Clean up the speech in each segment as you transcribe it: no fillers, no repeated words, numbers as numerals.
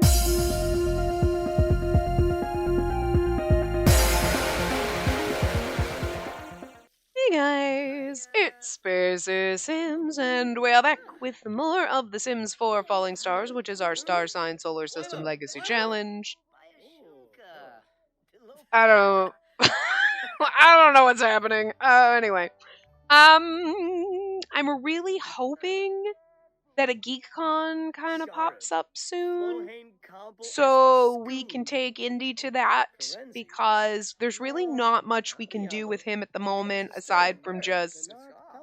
Hey guys, it's IsleRoux, and we are back with more of The Sims 4 Falling Stars, which is our star sign solar system legacy challenge. I don't I don't know what's happening. Anyway. I'm really hoping that a GeekCon kind of pops up soon, so we can take Indy to that, because there's really not much we can do with him at the moment, aside from just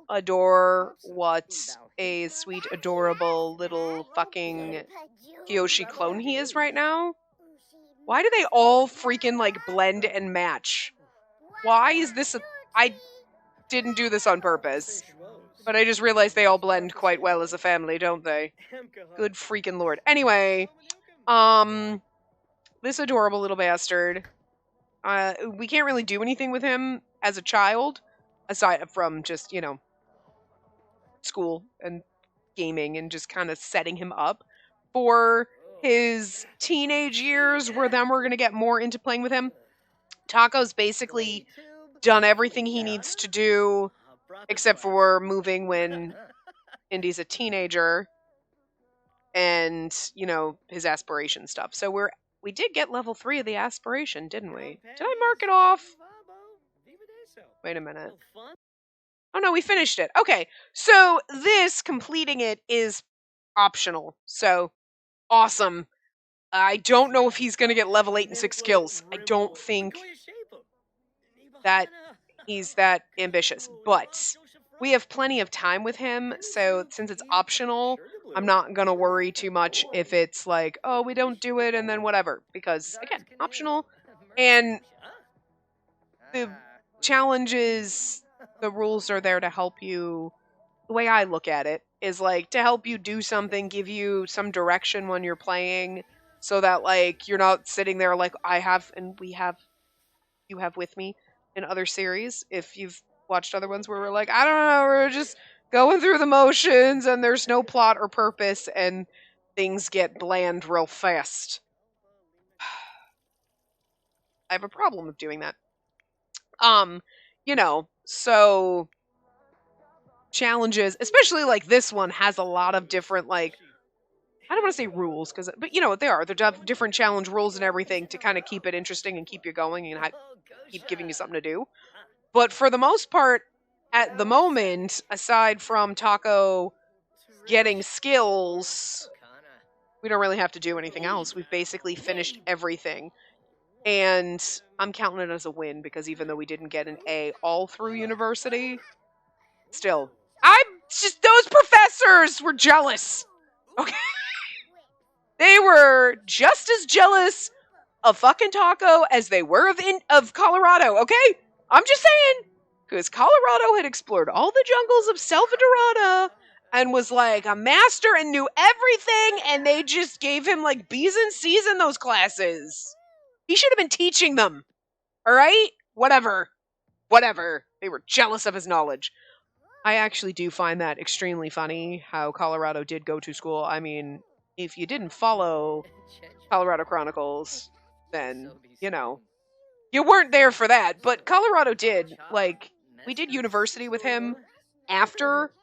adore what a sweet, adorable little fucking Kyoshi clone he is right now. Why do they all freaking, like, blend and match? Why is this I didn't do this on purpose. But I just realized they all blend quite well as a family, don't they? Good freaking lord. Anyway, this adorable little bastard, we can't really do anything with him as a child, aside from just, school and gaming and just kind of setting him up for his teenage years, where then we're going to get more into playing with him. Taco's basically done everything he needs to do, except for moving when Indy's a teenager, and, his aspiration stuff. So we did get level 3 of the aspiration, didn't we? Did I mark it off? Wait a minute. Oh no, we finished it. Okay, so completing it is optional. So, awesome. I don't know if he's going to get level 8 and 6 skills. I don't think that he's that ambitious, but we have plenty of time with him, so since it's optional, I'm not gonna worry too much if it's like, oh, we don't do it and then whatever, because again, optional, and the challenges, the rules are there to help you. The way I look at it is like to help you do something, give you some direction when you're playing, so that like you're not sitting there like I have and you have with me in other series, if you've watched other ones where we're like, I don't know, we're just going through the motions and there's no plot or purpose and things get bland real fast. I have a problem with doing that. So challenges, especially like this one, has a lot of different, like, I don't want to say rules, but you know what they are. They're different challenge rules and everything to kind of keep it interesting and keep you going and keep giving you something to do. But for the most part, at the moment, aside from Taco getting skills, we don't really have to do anything else. We've basically finished everything. And I'm counting it as a win, because even though we didn't get an A all through university, still, those professors were jealous. Okay? They were just as jealous of fucking Taco as they were of Colorado, okay? I'm just saying, because Colorado had explored all the jungles of Selvadorada and was like a master and knew everything, and they just gave him like B's and C's in those classes. He should have been teaching them. Alright? Whatever. They were jealous of his knowledge. I actually do find that extremely funny, how Colorado did go to school. I mean, if you didn't follow Colorado Chronicles, then, you weren't there for that, but Colorado did. Like, we did university with him after,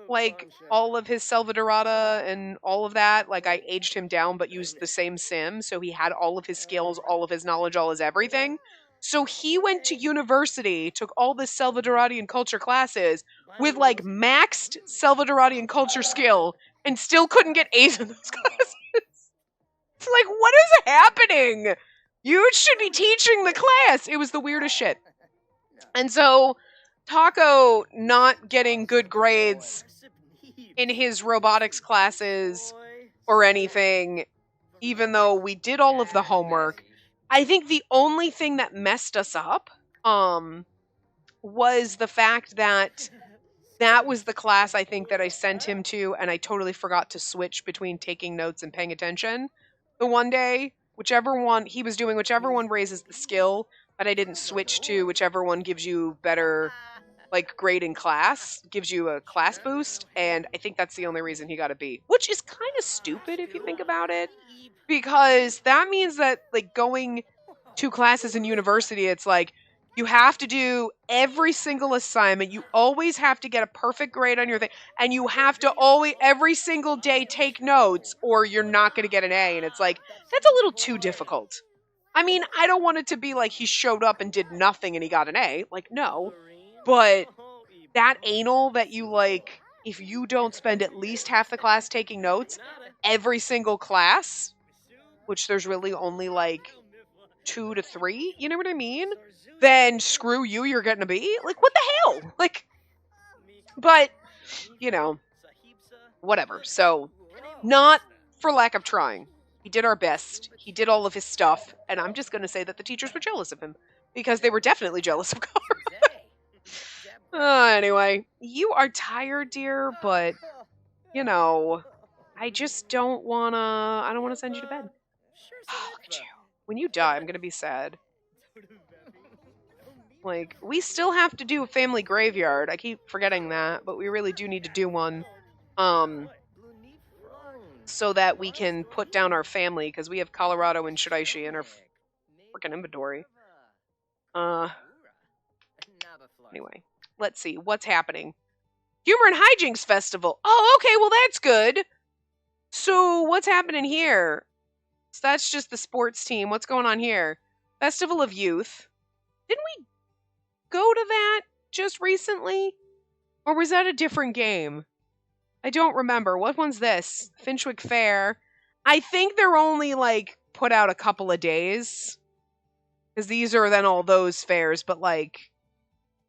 like, all of his Selvadorada and all of that. Like, I aged him down, but used the same sim, so he had all of his skills, all of his knowledge, all his everything. So he went to university, took all the Selvadoradian culture classes with, like, maxed Selvadoradian culture skill, and still couldn't get A's in those classes. It's like, what is happening? You should be teaching the class. It was the weirdest shit. And so, Taco not getting good grades in his robotics classes or anything, even though we did all of the homework. I think the only thing that messed us up was the fact that was the class I think that I sent him to, and I totally forgot to switch between taking notes and paying attention the one day. Whichever one raises the skill, but I didn't switch to whichever one gives you better, like, grade in class, gives you a class boost, and I think that's the only reason he got a B. Which is kind of stupid if you think about it. because that means that like going to classes in university, it's like you have to do every single assignment. You always have to get a perfect grade on your thing, and you have to always every single day take notes, or you're not going to get an A. And it's like that's a little too difficult. I mean, I don't want it to be like he showed up and did nothing and he got an A. Like, no. But that anal that you like, if you don't spend at least half the class taking notes, every single class, which there's really only like 2 to 3, you know what I mean? Then screw you, you're getting a B? Like, what the hell? Like, but, you know, whatever. So, not for lack of trying. He did our best. He did all of his stuff. And I'm just going to say that the teachers were jealous of him. Because they were definitely jealous of Carl. Anyway, you are tired, dear, but, you know, I just don't want to, I don't want to send you to bed. Oh, look at you. When you die, I'm going to be sad. Like, we still have to do a family graveyard. I keep forgetting that, but we really do need to do one. So that we can put down our family, because we have Colorado and Shiraishi in our freaking inventory. Anyway, let's see. What's happening? Humor and Hijinks Festival. Oh, okay, well that's good. So, what's happening here? So that's just the sports team. What's going on here? Festival of Youth. Didn't we go to that just recently? Or was that a different game? I don't remember. What one's this? Finchwick Fair. I think they're only, like, put out a couple of days. Because these are then all those fairs, but, like...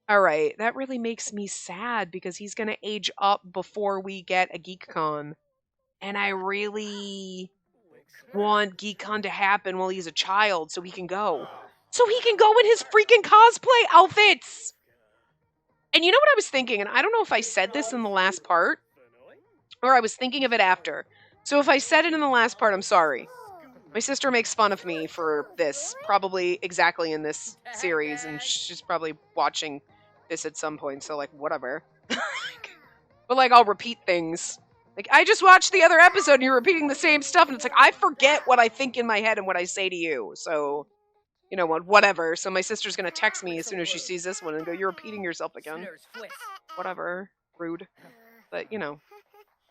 Alright, that really makes me sad, because he's gonna age up before we get a GeekCon. And I really want GeekCon to happen while he's a child, so he can go. So he can go in his freaking cosplay outfits! And you know what I was thinking? And I don't know if I said this in the last part, or I was thinking of it after. So if I said it in the last part, I'm sorry. My sister makes fun of me for this, probably exactly in this series, and she's probably watching this at some point, so, like, whatever. But, like, I'll repeat things. Like, I just watched the other episode and you're repeating the same stuff, and it's like, I forget what I think in my head and what I say to you, so, you know what, whatever. So my sister's gonna text me as soon as she sees this one and go, you're repeating yourself again. Whatever. Rude. But, you know.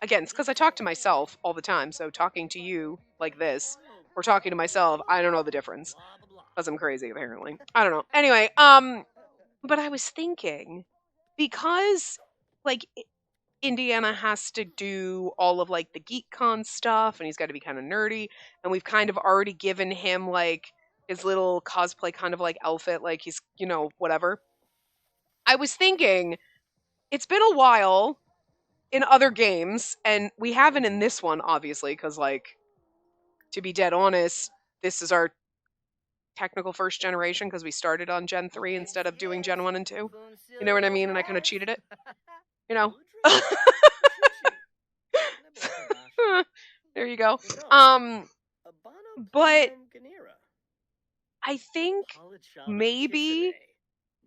Again, it's because I talk to myself all the time, so talking to you like this, or talking to myself, I don't know the difference. Because I'm crazy, apparently. I don't know. Anyway, but I was thinking, because, like, Indiana has to do all of, like, the GeekCon stuff, and he's got to be kind of nerdy, and we've kind of already given him, like, his little cosplay kind of, like, outfit, like, he's, you know, whatever. I was thinking, it's been a while in other games, and we haven't in this one, obviously, because, like, to be dead honest, this is our technical first generation, because we started on Gen 3 instead of doing Gen 1 and 2. You know what I mean? And I kind of cheated it. You know? There you go. But I think maybe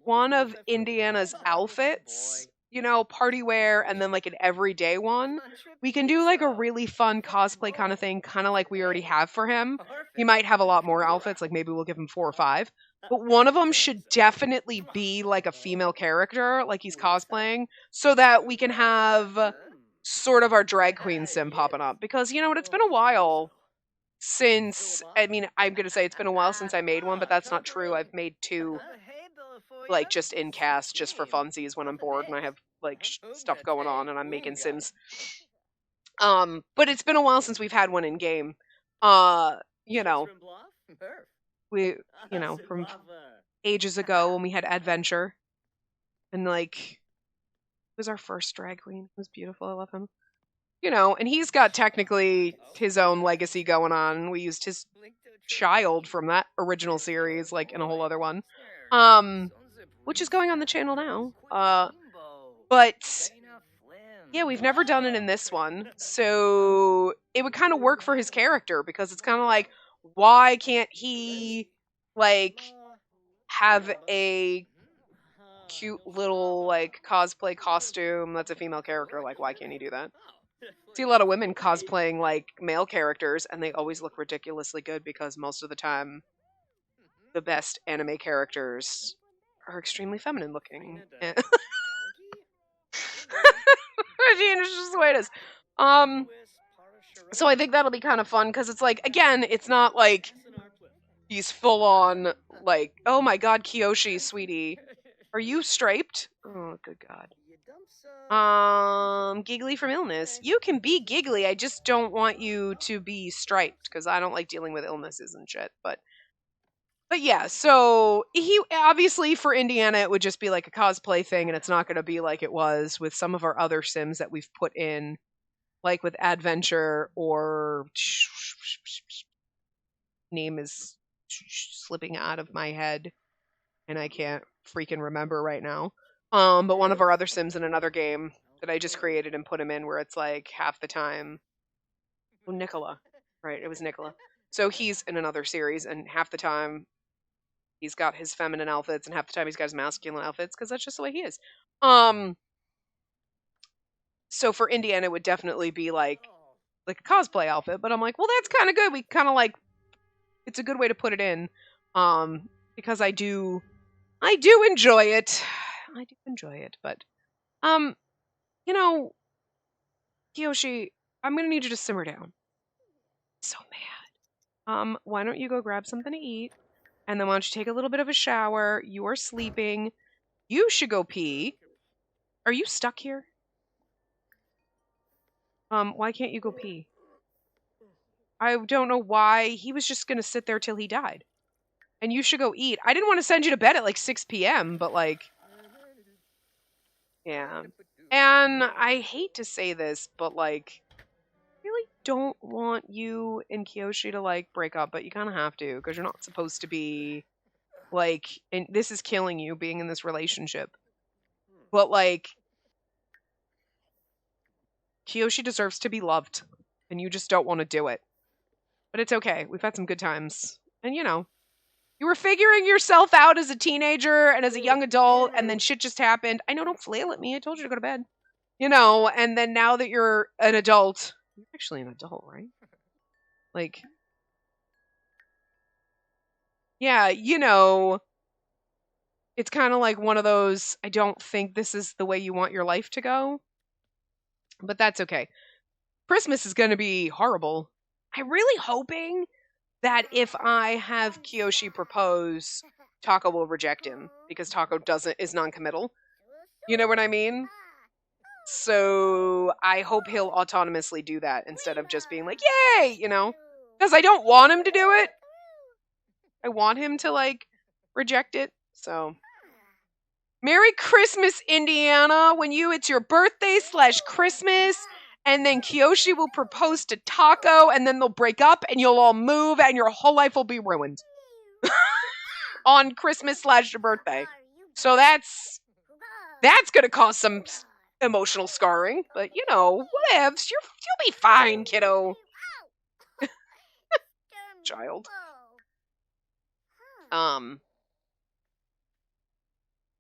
one of Indiana's outfits, you know, party wear and then like an everyday one, we can do like a really fun cosplay kind of thing, kind of like we already have for him. He might have a lot more outfits, like maybe we'll give him 4 or 5. But one of them should definitely be like a female character, like he's cosplaying, so that we can have sort of our drag queen sim popping up. Because, you know what, it's been a while since, I mean, I'm going to say it's been a while since I made one, but that's not true. I've made 2, like, just in cast, just for funsies when I'm bored and I have, like, stuff going on and I'm making sims. But it's been a while since we've had one in game. You know, from ages ago when we had Adventure. And, like, it was our first drag queen. It was beautiful. I love him. You know, and he's got technically his own legacy going on. We used his child from that original series, like, in a whole other one. Which is going on the channel now. But yeah, we've never done it in this one. So it would kind of work for his character, because it's kind of like, why can't he, like, have a cute little, like, cosplay costume that's a female character? Like, why can't he do that? See a lot of women cosplaying like male characters, and they always look ridiculously good because most of the time the best anime characters are extremely feminine looking. It's just the way it is. So I think that'll be kind of fun because it's like, again, it's not like he's full on like, oh my god, Kiyoshi, sweetie, are you striped? Oh, good god. Giggly from illness. You can be giggly. I just don't want you to be striped because I don't like dealing with illnesses and shit. But yeah, so he obviously for Indiana it would just be like a cosplay thing, and it's not going to be like it was with some of our other Sims that we've put in, like with Adventure or name is slipping out of my head, and I can't freaking remember right now. But one of our other Sims in another game that I just created and put him in, where it's like half the time, oh, Nicola, right? It was Nicola. So he's in another series, and half the time he's got his feminine outfits, and half the time he's got his masculine outfits because that's just the way he is. So for Indiana, it would definitely be like a cosplay outfit, but I'm like, well, that's kind of good. We kind of like, it's a good way to put it in, because I do enjoy it. I do enjoy it, but you know, Kiyoshi, I'm gonna need you to simmer down. So mad. Why don't you go grab something to eat, and then why don't you take a little bit of a shower? You are sleeping. You should go pee. Are you stuck here? Why can't you go pee? I don't know why. He was just gonna sit there till he died. And you should go eat. I didn't want to send you to bed at like 6 p.m., but like, yeah. And I hate to say this, but like, really don't want you and Kiyoshi to like break up, but you kind of have to because you're not supposed to be like, and this is killing you being in this relationship. But like, Kiyoshi deserves to be loved, and you just don't want to do it. But it's okay. We've had some good times, and you know, you were figuring yourself out as a teenager and as a young adult, and then shit just happened. I know, don't flail at me. I told you to go to bed. You know, and then now that you're an adult, you're actually an adult, right? Like, yeah, you know, it's kind of like one of those, I don't think this is the way you want your life to go. But that's okay. Christmas is going to be horrible. I'm really hoping that if I have Kiyoshi propose, Taco will reject him because Taco is non-committal. You know what I mean? So I hope he'll autonomously do that instead of just being like, yay, you know? Because I don't want him to do it. I want him to like reject it. So Merry Christmas, Indiana. It's your birthday / Christmas, and then Kiyoshi will propose to Taco, and then they'll break up, and you'll all move, and your whole life will be ruined on Christmas / your birthday. So that's gonna cause some emotional scarring, but you know, whatevs. You'll be fine, kiddo. Child.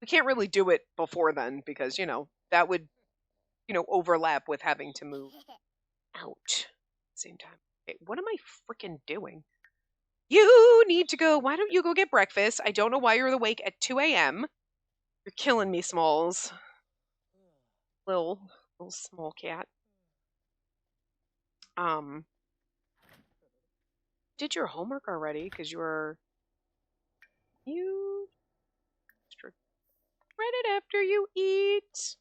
We can't really do it before then because, you know, that would, you know, overlap with having to move out at the same time. Okay, what am I freaking doing? You need to go. Why don't you go get breakfast? I don't know why you're awake at 2 a.m. You're killing me, Smalls. Little small cat. Did your homework already? Because you read it after you eat.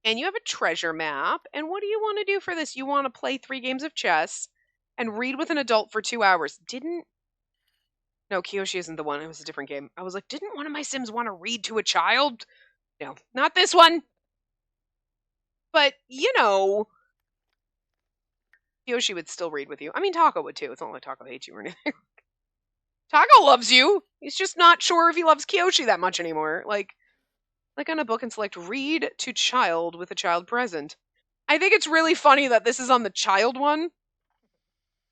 And you have a treasure map. And what do you want to do for this? You want to play 3 games of chess and read with an adult for 2 hours. No, Kiyoshi isn't the one. It was a different game. I was like, didn't one of my Sims want to read to a child? No, not this one. But, you know, Kiyoshi would still read with you. I mean, Taco would too. It's not like Taco hates you or anything. Taco loves you. He's just not sure if he loves Kiyoshi that much anymore. Like on a book and select read to child with a child present. I think it's really funny that this is on the child one.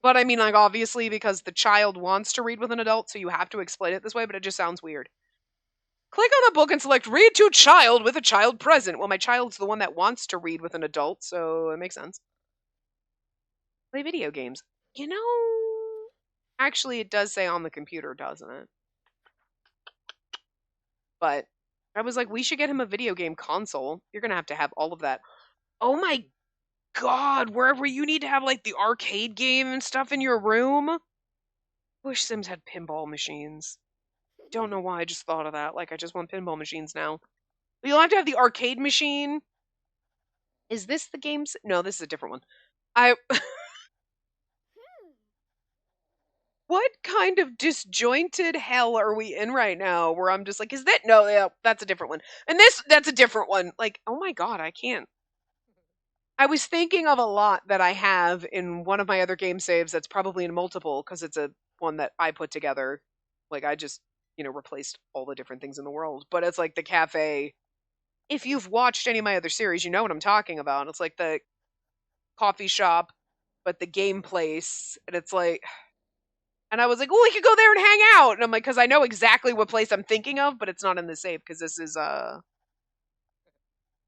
But I mean, like, obviously because the child wants to read with an adult, so you have to explain it this way, but it just sounds weird. Click on the book and select read to child with a child present. Well, my child's the one that wants to read with an adult, so it makes sense. Play video games. You know, actually, it does say on the computer, doesn't it? But I was like, we should get him a video game console. You're going to have all of that. Oh my God, wherever you need to have like the arcade game and stuff in your room. Wish Sims had pinball machines. Don't know why I just thought of that. Like, I just want pinball machines now. But you'll have to have the arcade machine. Is this the game? No, this is a different one. What kind of disjointed hell are we in right now where I'm just like, is that? No, yeah, that's a different one. And that's a different one. Like, oh my God, I can't. I was thinking of a lot that I have in one of my other game saves that's probably in multiple because it's a one that I put together. Like, I just, replaced all the different things in the world. But it's like the cafe. If you've watched any of my other series, you know what I'm talking about. It's like the coffee shop, but the game place. And it's like, and I was like, oh, we could go there and hang out. And I'm like, because I know exactly what place I'm thinking of, but it's not in the save because this is,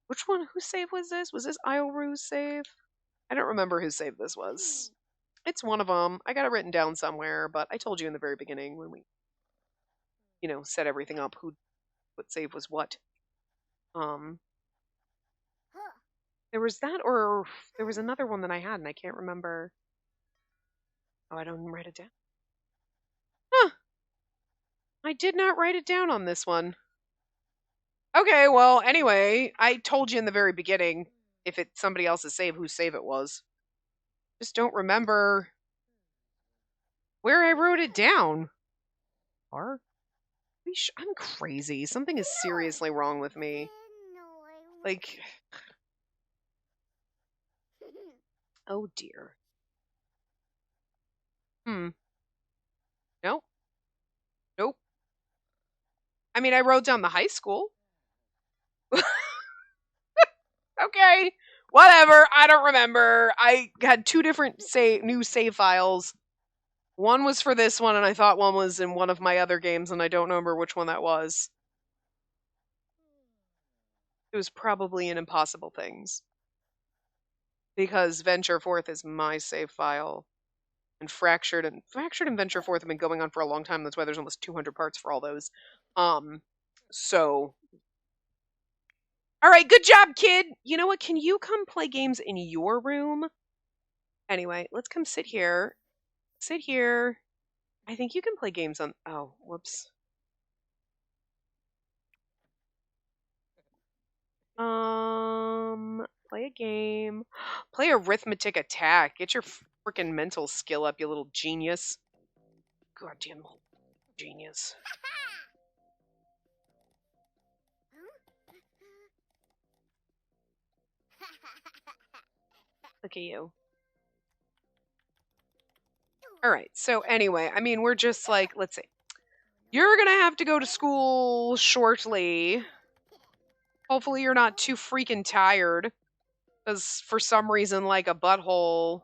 which one? Whose save was this? Was this IsleRoux's save? I don't remember whose save this was. It's one of them. I got it written down somewhere, but I told you in the very beginning when we, set everything up, what save was what. There was that, or there was another one that I had, and I can't remember. Oh, I don't even write it down. Huh. I did not write it down on this one. Okay, well, anyway, I told you in the very beginning, if it's somebody else's save, whose save it was. Just don't remember where I wrote it down. I'm crazy. Something is seriously wrong with me. Like, oh dear. Nope. Nope. I mean, I wrote down the high school. Okay. Whatever. I don't remember. I had two different new save files. One was for this one, and I thought one was in one of my other games, and I don't remember which one that was. It was probably in Impossible Things. Because Venture Forth is my save file. And Fractured and Venture Forth have been going on for a long time. That's why there's almost 200 parts for all those. So. Alright, good job, kid! You know what? Can you come play games in your room? Anyway, let's come sit here. Sit here. I think you can play games on... Oh, whoops. Play a game. Play Arithmetic Attack. Get your freaking mental skill up, you little genius. Goddamn little genius. Look at you. Alright, so anyway, I mean, we're just like, let's see. You're gonna have to go to school shortly. Hopefully you're not too freaking tired. Because for some reason, like a butthole...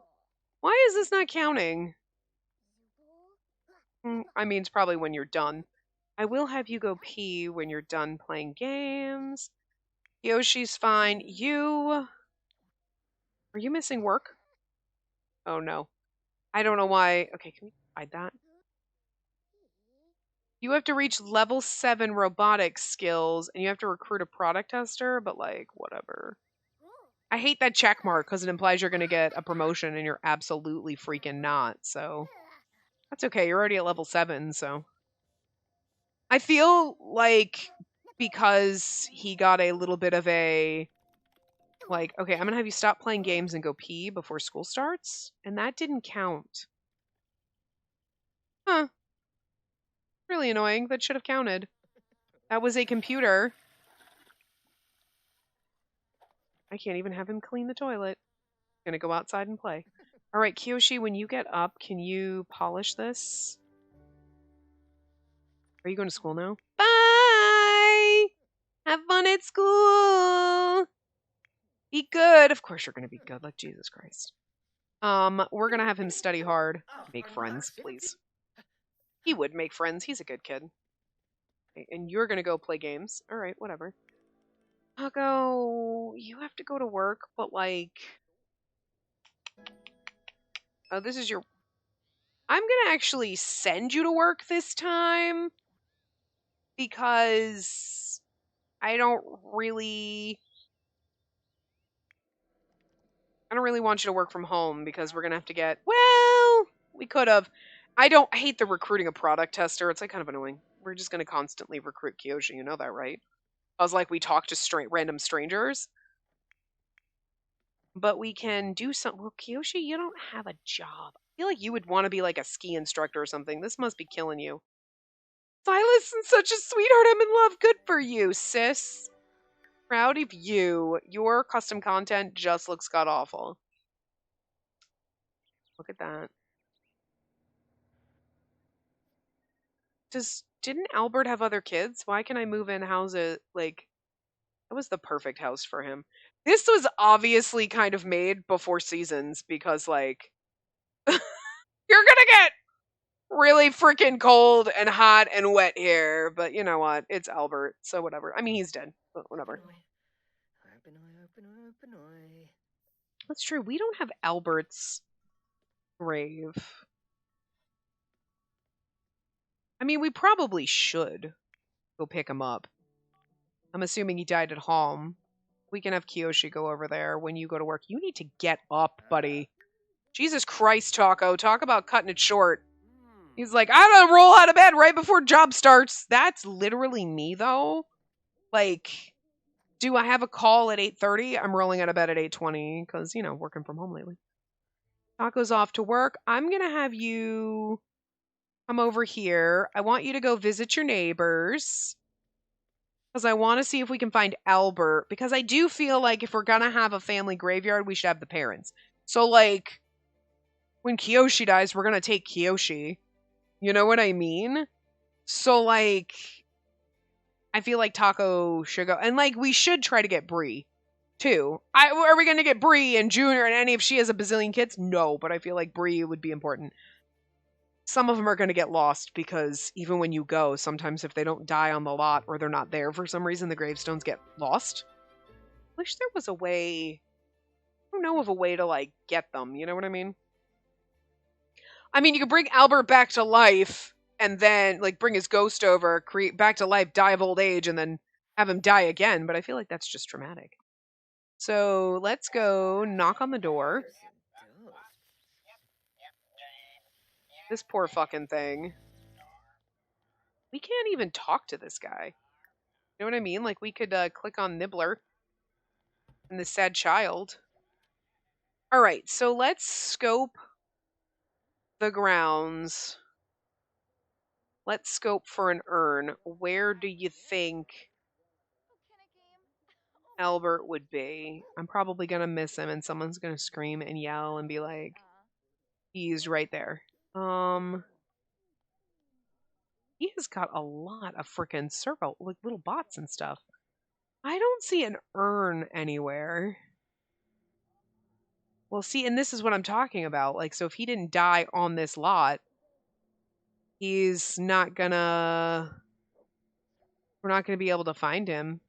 Why is this not counting? I mean, it's probably when you're done. I will have you go pee when you're done playing games. Yoshi's fine. Are you missing work? Oh, no. I don't know why. Okay, can we hide that? You have to reach level 7 robotics skills, and you have to recruit a product tester, but, like, whatever. I hate that check mark, because it implies you're going to get a promotion, and you're absolutely freaking not, so... That's okay, you're already at level 7, so... I feel like because he got a little bit of a... Like, okay, I'm going to have you stop playing games and go pee before school starts, and that didn't count. Huh. Really annoying. That should have counted. That was a computer. I can't even have him clean the toilet. I'm gonna go outside and play. Alright, Kiyoshi, when you get up, can you polish this? Are you going to school now? Bye! Have fun at school! Be good! Of course you're gonna be good, like Jesus Christ. We're gonna have him study hard. Make friends, please. He would make friends. He's a good kid. And you're gonna go play games. All right, whatever. I'll go. You have to go to work, but like, oh, this is your. I'm gonna actually send you to work this time because I don't really. I don't really want you to work from home because we're gonna have to get. Well, we could have. I hate the recruiting a product tester. It's like kind of annoying. We're just gonna constantly recruit Kyoshi. You know that, right? I was like, we talk to random strangers. But we can do something. Well, Kiyoshi, you don't have a job. I feel like you would want to be like a ski instructor or something. This must be killing you. Silas is such a sweetheart. I'm in love. Good for you, sis. Proud of you. Your custom content just looks god awful. Look at that. Didn't Albert have other kids? Why can I move in houses like that was the perfect house for him. This was obviously kind of made before seasons because like you're gonna get really freaking cold and hot and wet here, but you know what? It's Albert, so whatever. I mean, he's dead, but whatever. That's true. We don't have Albert's grave. I mean, we probably should go pick him up. I'm assuming he died at home. We can have Kiyoshi go over there when you go to work. You need to get up, buddy. Jesus Christ, Taco. Talk about cutting it short. He's like, I gotta roll out of bed right before job starts. That's literally me, though. Like, do I have a call at 8:30? I'm rolling out of bed at 8:20 because, you know, working from home lately. Taco's off to work. I'm going to have you come over here. I want you to go visit your neighbors because I want to see if we can find Albert because I do feel like if we're going to have a family graveyard, we should have the parents. So, like, when Kiyoshi dies, we're going to take Kiyoshi. You know what I mean? So, like, I feel like Taco should go. And, like, we should try to get Bree, too. Are we going to get Bree and Junior and any if she has a bazillion kids? No, but I feel like Bree would be important. Some of them are going to get lost because even when you go, sometimes if they don't die on the lot or they're not there for some reason, the gravestones get lost. Wish there was a way. I don't know of a way to, like, get them. You know what I mean? I mean, you could bring Albert back to life and then, like, bring his ghost over, create back to life, die of old age, and then have him die again. But I feel like that's just traumatic. So let's go knock on the door. This poor fucking thing. We can't even talk to this guy. You know what I mean? Like, we could click on Nibbler and the sad child. All right, so let's scope the grounds. Let's scope for an urn. Where do you think Albert would be? I'm probably going to miss him and someone's going to scream and yell and be like, he's right there. He has got a lot of freaking servo, like little bots and stuff. I don't see an urn anywhere. Well, see, and this is what I'm talking about. Like, so if he didn't die on this lot, he's not gonna... We're not gonna be able to find him.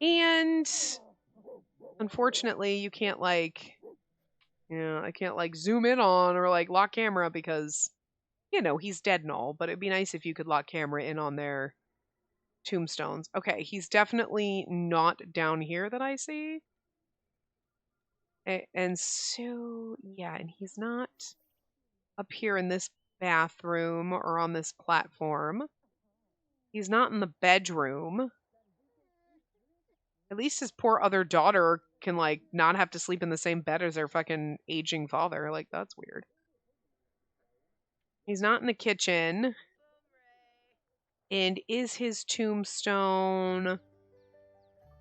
And unfortunately, you can't, like... Yeah, I can't, like, zoom in on or, like, lock camera because, you know, he's dead and all. But it'd be nice if you could lock camera in on their tombstones. Okay, he's definitely not down here that I see. And so, yeah, and he's not up here in this bathroom or on this platform. He's not in the bedroom. At least his poor other daughter can, like, not have to sleep in the same bed as their fucking aging father. Like, that's weird. He's not in the kitchen. And is his tombstone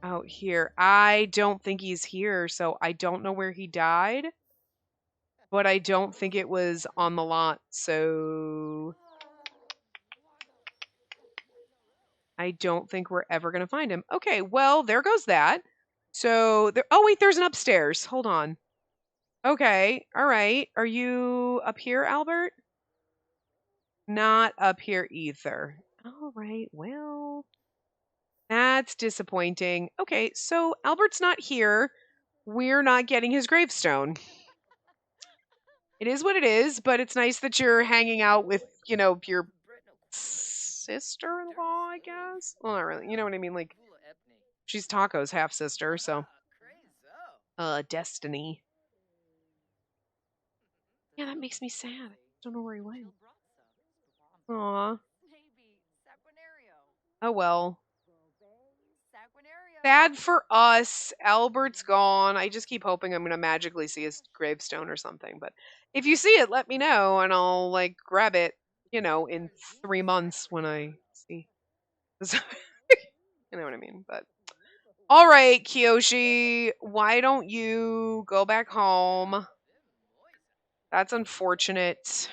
out here? I don't think he's here, so I don't know where he died. But I don't think it was on the lot, so I don't think we're ever going to find him. Okay, well, there goes that. So, oh wait, there's an upstairs. Hold on. Okay, all right. Are you up here, Albert? Not up here either. All right, well, that's disappointing. Okay, so Albert's not here. We're not getting his gravestone. It is what it is, but it's nice that you're hanging out with, your sister-in-law, I guess. Well, not really. You know what I mean? Like, she's Taco's half sister, so. Destiny. Yeah, that makes me sad. I don't know where he went. Aw. Oh well. Sad for us. Albert's gone. I just keep hoping I'm gonna magically see his gravestone or something. But if you see it, let me know and I'll like grab it, in 3 months when I see. You know what I mean? But all right, Kiyoshi, why don't you go back home? That's unfortunate.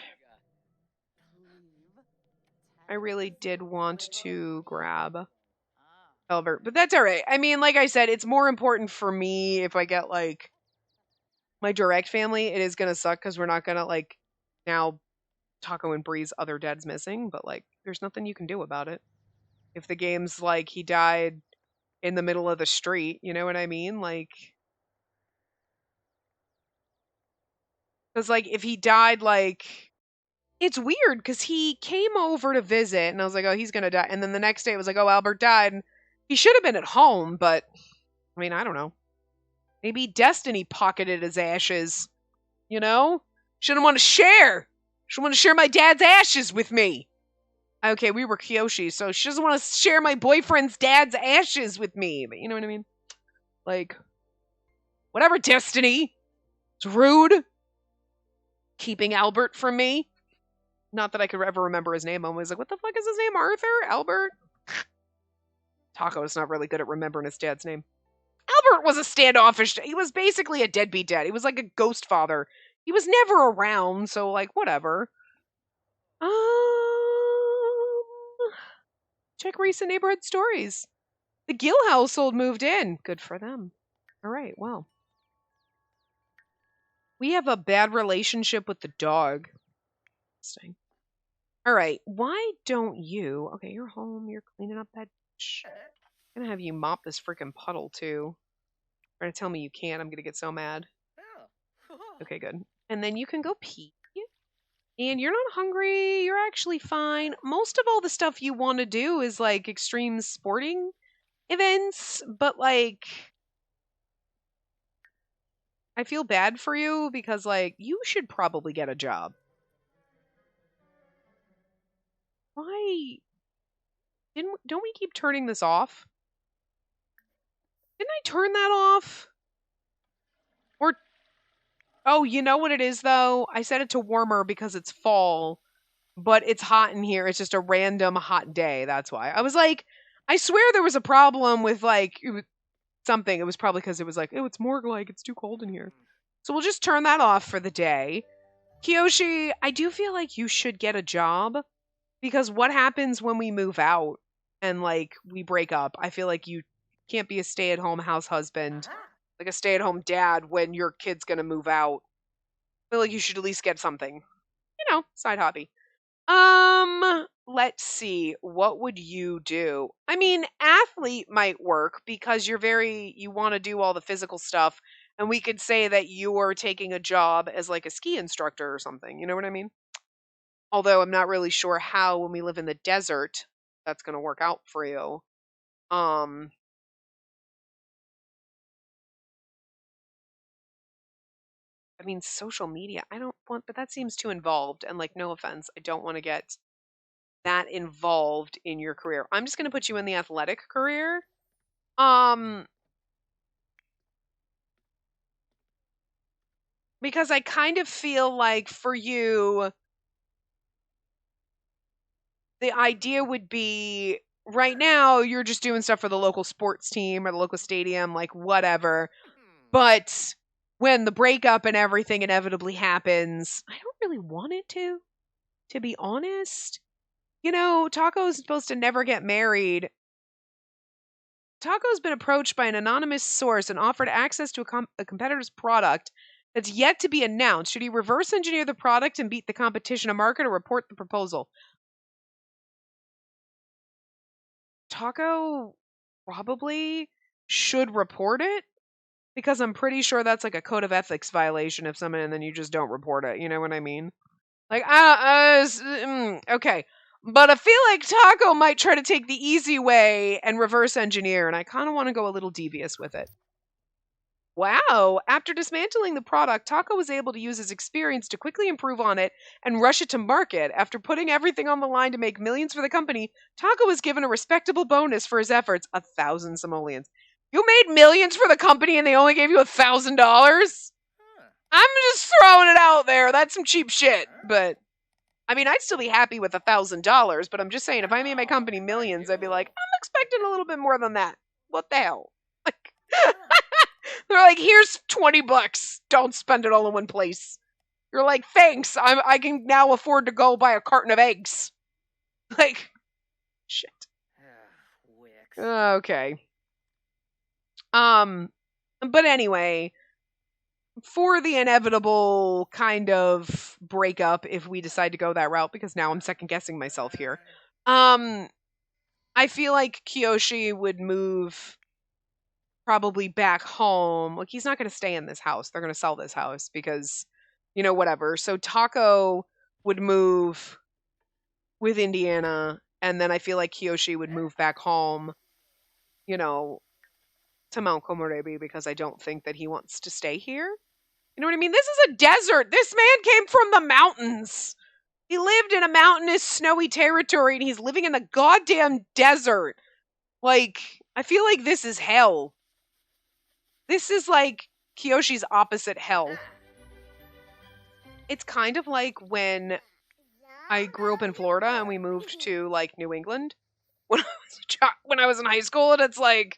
I really did want to grab Albert, but that's all right. I mean, like I said, it's more important for me if I get like my direct family. It is gonna suck because we're not gonna like now Taco and Bree's other dad's missing, but like there's nothing you can do about it. If the game's like he died in the middle of the street, you know what I mean? Like, because like if he died like it's weird because he came over to visit and I was like, oh, he's gonna die. And then the next day it was like, oh, Albert died. And he should have been at home, but I mean, I don't know. Maybe Destiny pocketed his ashes, you know? Shouldn't want to share. She want to share my dad's ashes with me. Okay, we were Kyoshi, so she doesn't want to share my boyfriend's dad's ashes with me. But you know what I mean? Like, whatever, Destiny. It's rude. Keeping Albert from me. Not that I could ever remember his name. I was like, what the fuck is his name? Arthur? Albert? Taco's not really good at remembering his dad's name. Albert was a standoffish. He was basically a deadbeat dad. He was like a ghost father. He was never around, so like whatever. Um, check recent neighborhood stories. The Gill household moved in. Good for them. All right, well. We have a bad relationship with the dog. Interesting. All right, why don't you? Okay, you're home. You're cleaning up that. I'm gonna have you mop this freaking puddle too. You're gonna tell me you can't. I'm gonna get so mad. Okay, good. And then you can go pee. And you're not hungry. You're actually fine. Most of all the stuff you want to do is like extreme sporting events, but like I feel bad for you because like you should probably get a job. Why don't we keep turning this off? Didn't I turn that off? Or oh, you know what it is though? I set it to warmer because it's fall, but it's hot in here. It's just a random hot day. That's why. I was like, I swear there was a problem with like something. It was probably because it was like, oh, it's more like it's too cold in here. So we'll just turn that off for the day. Kiyoshi, I do feel like you should get a job because what happens when we move out and like we break up? I feel like you can't be a stay-at-home house husband, like a stay-at-home dad when your kid's gonna move out. I feel like you should at least get something, side hobby. Let's see. What would you do? I mean, athlete might work because you want to do all the physical stuff. And we could say that you're taking a job as like a ski instructor or something. You know what I mean? Although I'm not really sure how when we live in the desert that's going to work out for you. Um, I mean, social media, I don't want, but that seems too involved. And like, no offense, I don't want to get that involved in your career. I'm just going to put you in the athletic career. Because I kind of feel like for you, the idea would be right now you're just doing stuff for the local sports team or the local stadium, like whatever. But when the breakup and everything inevitably happens, I don't really want it to be honest. Taco's supposed to never get married. Taco's been approached by an anonymous source and offered access to a competitor's product that's yet to be announced. Should he reverse engineer the product and beat the competition to market or report the proposal? Taco probably should report it because I'm pretty sure that's like a code of ethics violation if someone and then you just don't report it. You know what I mean? Like, okay. But I feel like Taco might try to take the easy way and reverse engineer, and I kind of want to go a little devious with it. Wow. After dismantling the product, Taco was able to use his experience to quickly improve on it and rush it to market. After putting everything on the line to make millions for the company, Taco was given a respectable bonus for his efforts, 1,000 simoleons. You made millions for the company and they only gave you $1,000? I'm just throwing it out there. That's some cheap shit. But, I mean, I'd still be happy with $1,000, but I'm just saying, if I made my company millions, I'd be like, I'm expecting a little bit more than that. What the hell? Like, they're like, here's $20. Don't spend it all in one place. You're like, thanks. I can now afford to go buy a carton of eggs. Like, shit. Okay. But anyway, for the inevitable kind of breakup, if we decide to go that route, because now I'm second guessing myself here. I feel like Kiyoshi would move probably back home. Like, he's not going to stay in this house. They're going to sell this house because, whatever. So Taco would move with Indiana, and then I feel like Kiyoshi would move back home, to Mount Komorebi because I don't think that he wants to stay here. You know what I mean? This is a desert. This man came from the mountains. He lived in a mountainous, snowy territory, and he's living in the goddamn desert. Like, I feel like this is hell. This is like Kiyoshi's opposite hell. It's kind of like when I grew up in Florida and we moved to, like, New England when I was in high school, and it's like,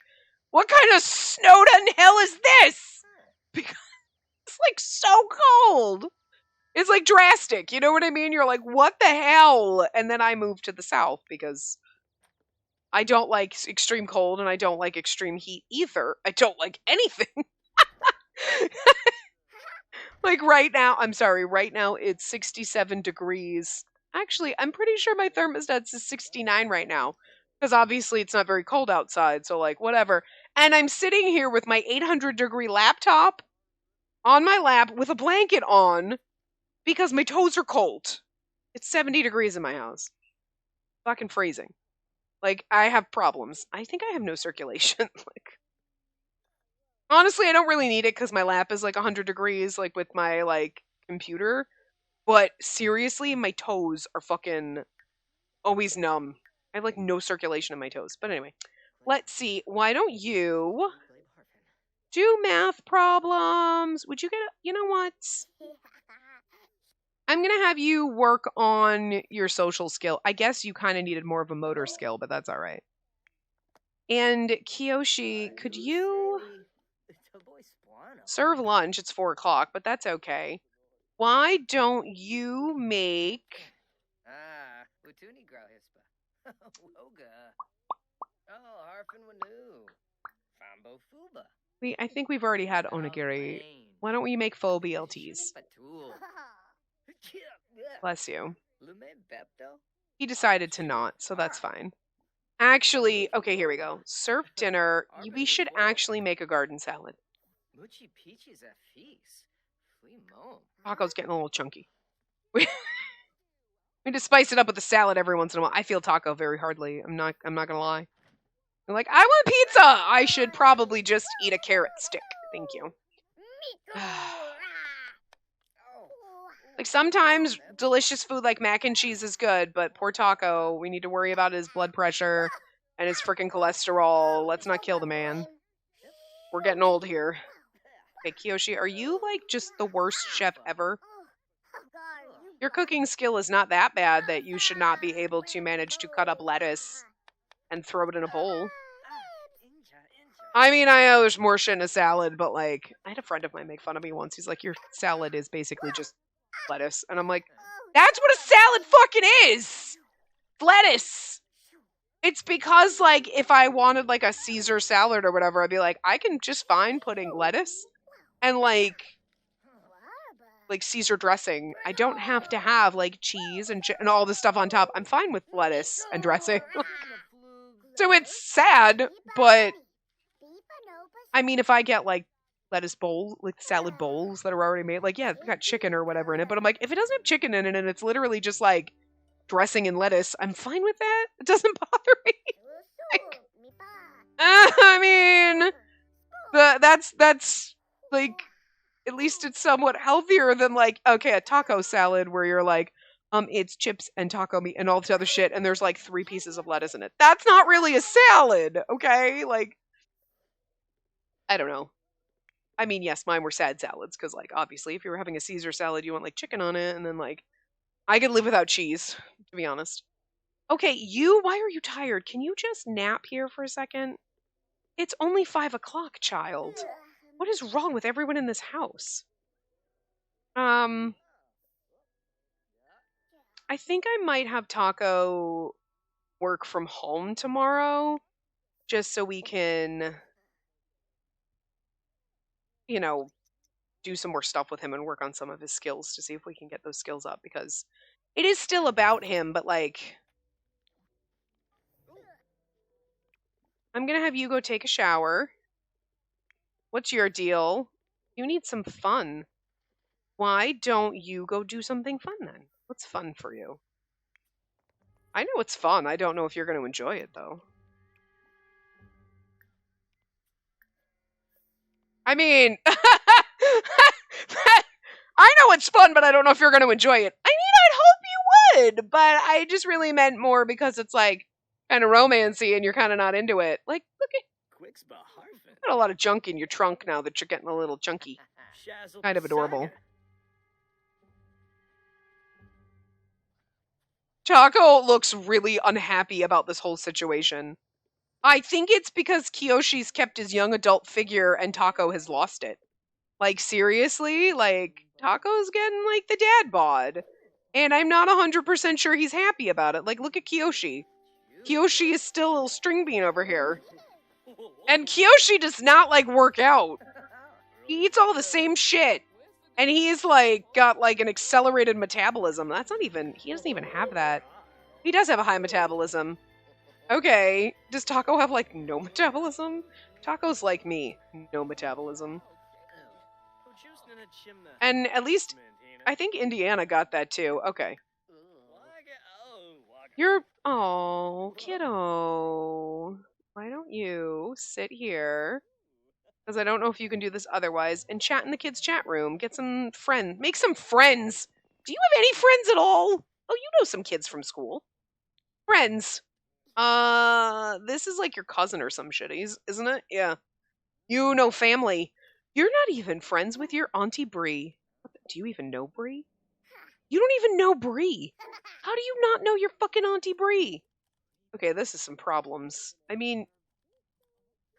what kind of snowed in hell is this? Because it's, like, so cold. It's, like, drastic, you know what I mean? You're like, what the hell? And then I moved to the South because I don't like extreme cold and I don't like extreme heat either. I don't like anything. Like, right now it's 67 degrees. Actually, I'm pretty sure my thermostat is 69 right now. Because obviously it's not very cold outside, so, like, whatever. And I'm sitting here with my 800-degree laptop on my lap with a blanket on because my toes are cold. It's 70 degrees in my house. Fucking freezing. Like, I have problems. I think I have no circulation. Like, honestly, I don't really need it because my lap is, like, 100 degrees, like, with my, like, computer. But seriously, my toes are fucking always numb. I have, like, no circulation in my toes. But anyway, let's see. Why don't you do math problems? Would you get you know what? I'm going to have you work on your social skill. I guess you kind of needed more of a motor skill, but that's all right. And Kiyoshi, could you serve lunch? It's 4 o'clock, but that's okay. Why don't you make... I think we've already had onigiri. Why don't we make faux BLTs? Bless you. He decided to not, so that's fine. Actually, okay, here we go. Serve dinner. We should actually make a garden salad. Taco's getting a little chunky. We need to spice it up with a salad every once in a while. I feel taco very hardly. I'm not gonna lie. I'm like, I want pizza! I should probably just eat a carrot stick. Thank you. Like, sometimes delicious food like mac and cheese is good, but poor Taco, we need to worry about his blood pressure and his freaking cholesterol. Let's not kill the man. We're getting old here. Okay, Kiyoshi, are you, like, just the worst chef ever? Your cooking skill is not that bad that you should not be able to manage to cut up lettuce and throw it in a bowl. I mean, I know there's more shit in a salad, but, like, I had a friend of mine make fun of me once. He's like, your salad is basically just lettuce. And I'm like, that's what a salad fucking is! Lettuce! It's because, like, if I wanted, like, a Caesar salad or whatever, I'd be like, I can just fine putting lettuce and, like, like Caesar dressing. I don't have to have like cheese and all this stuff on top. I'm fine with lettuce and dressing. So it's sad, but I mean, if I get like lettuce bowls, like salad bowls that are already made, like, yeah, it's got chicken or whatever in it. But I'm like, if it doesn't have chicken in it and it's literally just like dressing and lettuce, I'm fine with that. It doesn't bother me. Like, I mean, that's like, at least it's somewhat healthier than like, okay, a taco salad where you're like, it's chips and taco meat and all this other shit, and there's like 3 pieces of lettuce in it. That's not really a salad, okay? Like, I don't know. I mean, yes, mine were sad salads, because like, obviously, if you were having a Caesar salad, you want like chicken on it, and then like, I could live without cheese, to be honest. Okay, why are you tired? Can you just nap here for a second? It's only 5 o'clock, child. What is wrong with everyone in this house? I think I might have Taco work from home tomorrow, just so we can, you know, do some more stuff with him and work on some of his skills to see if we can get those skills up, because it is still about him, but like, I'm gonna have you go take a shower. What's your deal? You need some fun. Why don't you go do something fun then? What's fun for you? I know it's fun. I don't know if you're going to enjoy it, though. I mean, I know it's fun, but I don't know if you're going to enjoy it. I mean, I'd hope you would, but I just really meant more because it's like kind of romancy and you're kind of not into it. Like, look at got a lot of junk in your trunk now that you're getting a little chunky. Kind of adorable. Taco looks really unhappy about this whole situation. I think it's because Kiyoshi's kept his young adult figure and Taco has lost it. Like, seriously? Like, Taco's getting, like, the dad bod. And I'm not 100% sure he's happy about it. Like, look at Kiyoshi. Kiyoshi is still a little string bean over here. And Kiyoshi does not, like, work out. He eats all the same shit. And he's, like, got, like, an accelerated metabolism. That's not even... He doesn't even have that. He does have a high metabolism. Okay. Does Taco have, like, no metabolism? Taco's like me. No metabolism. And at least... I think Indiana got that, too. Okay. You're... Oh, kiddo. Why don't you sit here? Because I don't know if you can do this otherwise. And chat in the kids' chat room. Get some friends. Make some friends. Do you have any friends at all? Oh, you know some kids from school. Friends. This is like your cousin or some shit, isn't it? Yeah. You know family. You're not even friends with your Auntie Bree. Do you even know Bree? You don't even know Bree. How do you not know your fucking Auntie Bree? Okay, this is some problems. I mean,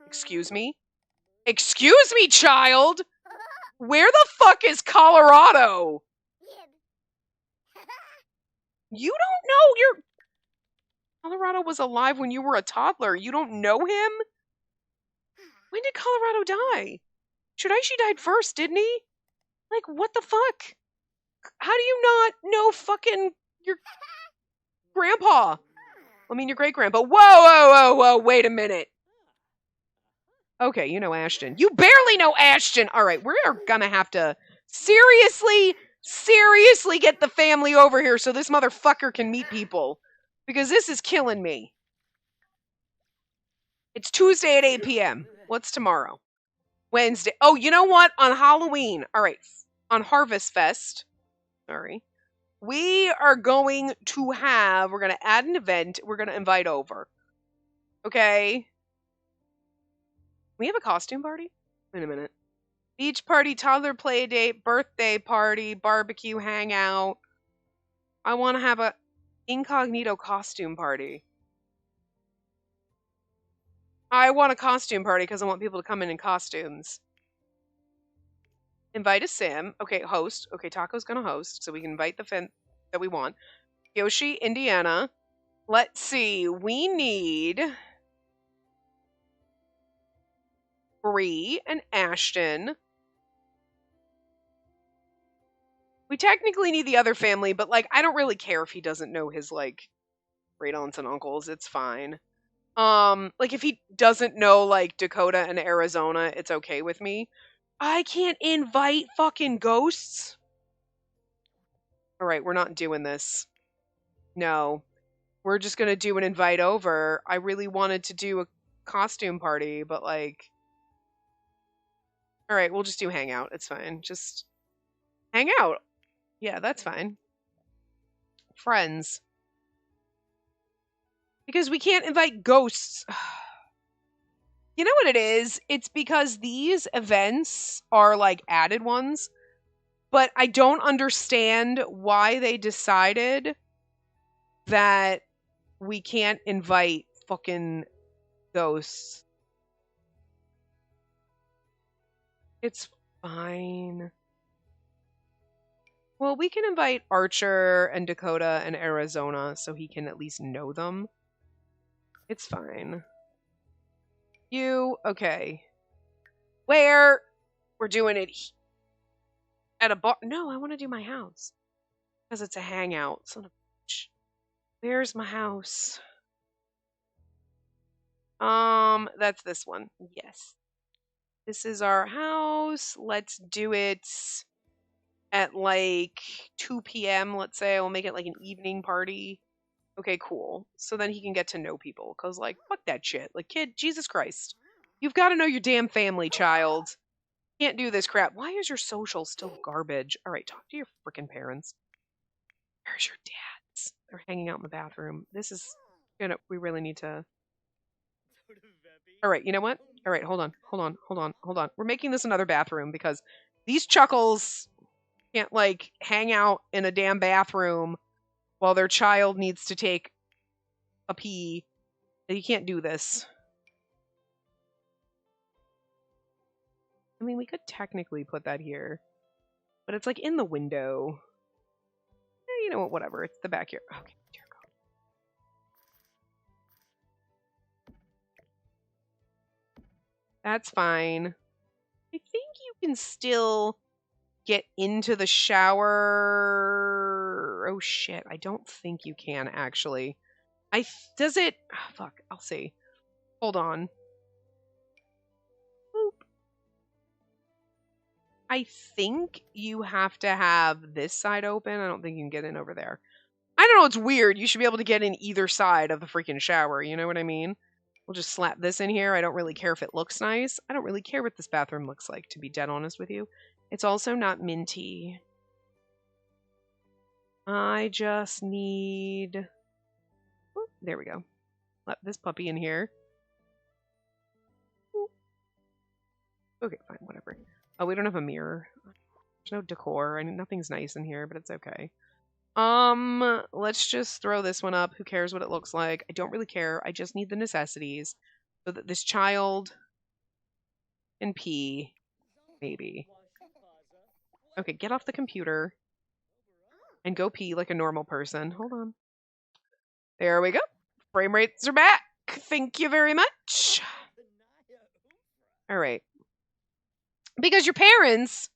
excuse me? Excuse me, child! Where the fuck is Colorado? You don't know your... Colorado was alive when you were a toddler. You don't know him? When did Colorado die? Shiraishi died first, didn't he? Like, what the fuck? How do you not know fucking your grandpa? I mean, your great-grandpa. Whoa, wait a minute. Okay, you know Ashton. You barely know Ashton! Alright, we're gonna have to seriously get the family over here so this motherfucker can meet people. Because this is killing me. It's Tuesday at 8 p.m. What's tomorrow? Wednesday. Oh, you know what? On Halloween. Alright, on Harvest Fest. Sorry. We are going to add an event. We're going to invite over. Okay? We have a costume party? Wait a minute. Beach party, toddler play date, birthday party, barbecue hangout. I want to have a incognito costume party. I want a costume party because I want people to come in costumes. Invite a sim. Okay, host. Okay, Taco's gonna host, so we can invite the fin that we want. Yoshi, Indiana. Let's see. We need Bree and Ashton. We technically need the other family, but, like, I don't really care if he doesn't know his, like, great aunts and uncles. It's fine. Like, if he doesn't know, like, Dakota and Arizona, it's okay with me. I can't invite fucking ghosts. All right, we're not doing this. No. We're just going to do an invite over. I really wanted to do a costume party, but, like, all right, we'll just do hangout. It's fine. Just hang out. Yeah, that's fine. Friends. Because we can't invite ghosts. You know what it is? It's because these events are, like, added ones, but I don't understand why they decided that we can't invite fucking ghosts. It's fine. Well, we can invite Archer and Dakota and Arizona so he can at least know them. It's fine. You, okay. Where? We're doing it at a bar. No, I want to do my house. Because it's a hangout. Son of a bitch. Where's my house? That's this one. Yes. This is our house. Let's do it at like 2 p.m. Let's say. We'll make it like an evening party. Okay, cool. So then he can get to know people. Because, like, fuck that shit. Like, kid, Jesus Christ. You've got to know your damn family, child. Can't do this crap. Why is your social still garbage? All right, talk to your freaking parents. Where's your dads? They're hanging out in the bathroom. This is, we really need to. All right, you know what? All right, hold on. We're making this another bathroom because these chuckles can't, like, hang out in a damn bathroom while their child needs to take a pee. You can't do this. I mean, we could technically put that here, but it's, like, in the window. You know what? Whatever. It's the backyard. Okay, dear God. That's fine. I think you can still get into the shower. Oh shit! I don't think you can actually. Does it? Oh, fuck. I'll see. Hold on. Boop. I think you have to have this side open. I don't think you can get in over there. I don't know. It's weird. You should be able to get in either side of the freaking shower. You know what I mean? We'll just slap this in here. I don't really care if it looks nice. I don't really care what this bathroom looks like, to be dead honest with you. It's also not minty. I just need... Oh, there we go. Let this puppy in here. Okay, fine, whatever. Oh, we don't have a mirror. There's no decor. I mean, nothing's nice in here, but it's okay. Let's just throw this one up. Who cares what it looks like? I don't really care. I just need the necessities so that this child can pee. Maybe. Okay, get off the computer and go pee like a normal person. Hold on. There we go. Frame rates are back. Thank you very much. All right. Because your parents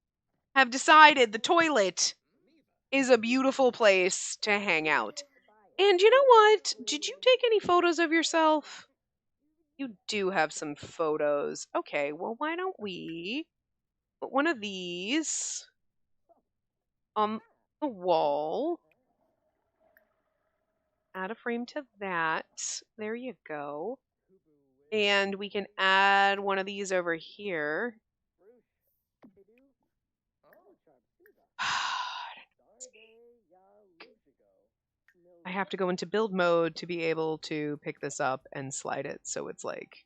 have decided the toilet is a beautiful place to hang out. And you know what? Did you take any photos of yourself? You do have some photos. Okay, well, why don't we put one of these on the wall? Add a frame to that. There you go. And we can add one of these over here. I have to go into build mode to be able to pick this up and slide it so it's like,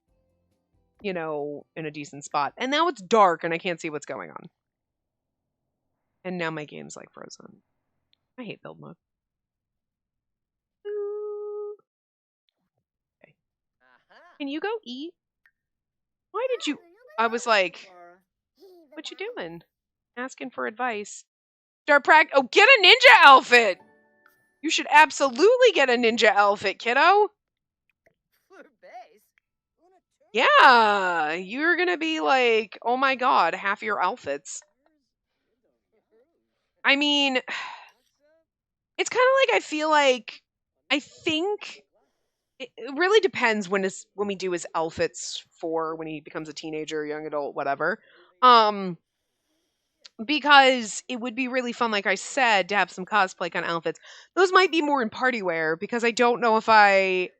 you know, in a decent spot. And now it's dark and I can't see what's going on. And now my game's like frozen. I hate build mode. Okay. Can you go eat? Why did you... I was like, what you doing? Asking for advice. Start Oh, get a ninja outfit! You should absolutely get a ninja outfit, kiddo. Yeah, you're gonna be like, oh my god, half your outfits. I mean, it's kind of like I think it really depends when we do his outfits for when he becomes a teenager, young adult, whatever. Um, because it would be really fun, like I said, to have some cosplay kind of outfits. Those might be more in party wear because I don't know if I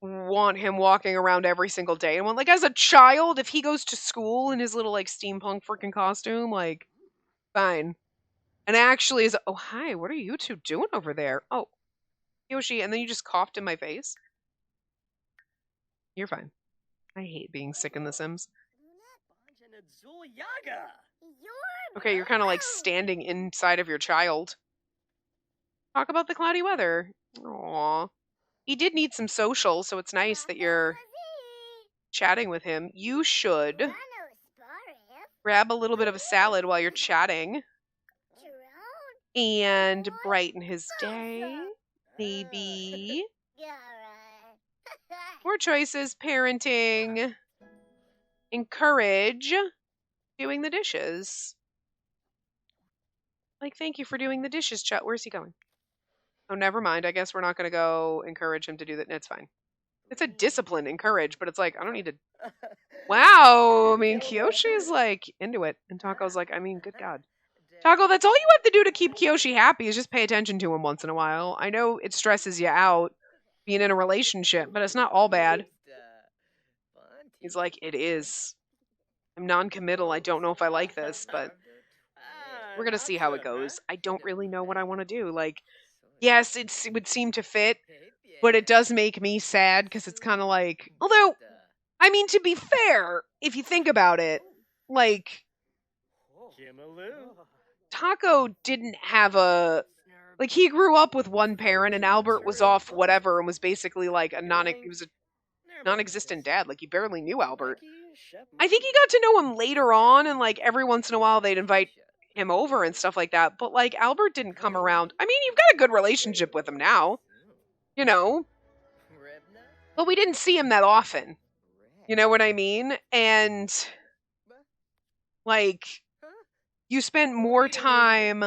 want him walking around every single day. And like as a child, if he goes to school in his little like steampunk freaking costume, like fine. And actually is oh hi, what are you two doing over there? Oh, Yoshi, and then you just coughed in my face. You're fine. I hate being sick in The Sims. Okay, you're kind of like standing inside of your child. Talk about the cloudy weather. Aww. He did need some social, so it's nice that you're chatting with him. You should grab a little bit of a salad while you're chatting and brighten his day. Maybe. More choices, parenting. Encourage doing the dishes. Like, thank you for doing the dishes, Chet. Where's he going? Oh, never mind. I guess we're not going to go encourage him to do that. It's fine. It's a discipline, encourage, but it's like, I don't need to. Wow. I mean, Kyoshi's like into it. And Taco's like, I mean, good God. Taco, that's all you have to do to keep Kyoshi happy is just pay attention to him once in a while. I know it stresses you out being in a relationship, but it's not all bad. He's like, it is. I'm non-committal. I don't know if I like this, but we're going to see how it goes. I don't really know what I want to do. Like, yes, it would seem to fit, but it does make me sad because it's kind of like, although, I mean, to be fair, if you think about it, like, Taco didn't have like, he grew up with one parent and Albert was off whatever and was basically like he was a non-existent dad. Like, he barely knew Albert. I think he got to know him later on, and like every once in a while they'd invite him over and stuff like that. But like Albert didn't come around. I mean, you've got a good relationship with him now, you know. But we didn't see him that often. You know what I mean? And like you spent more time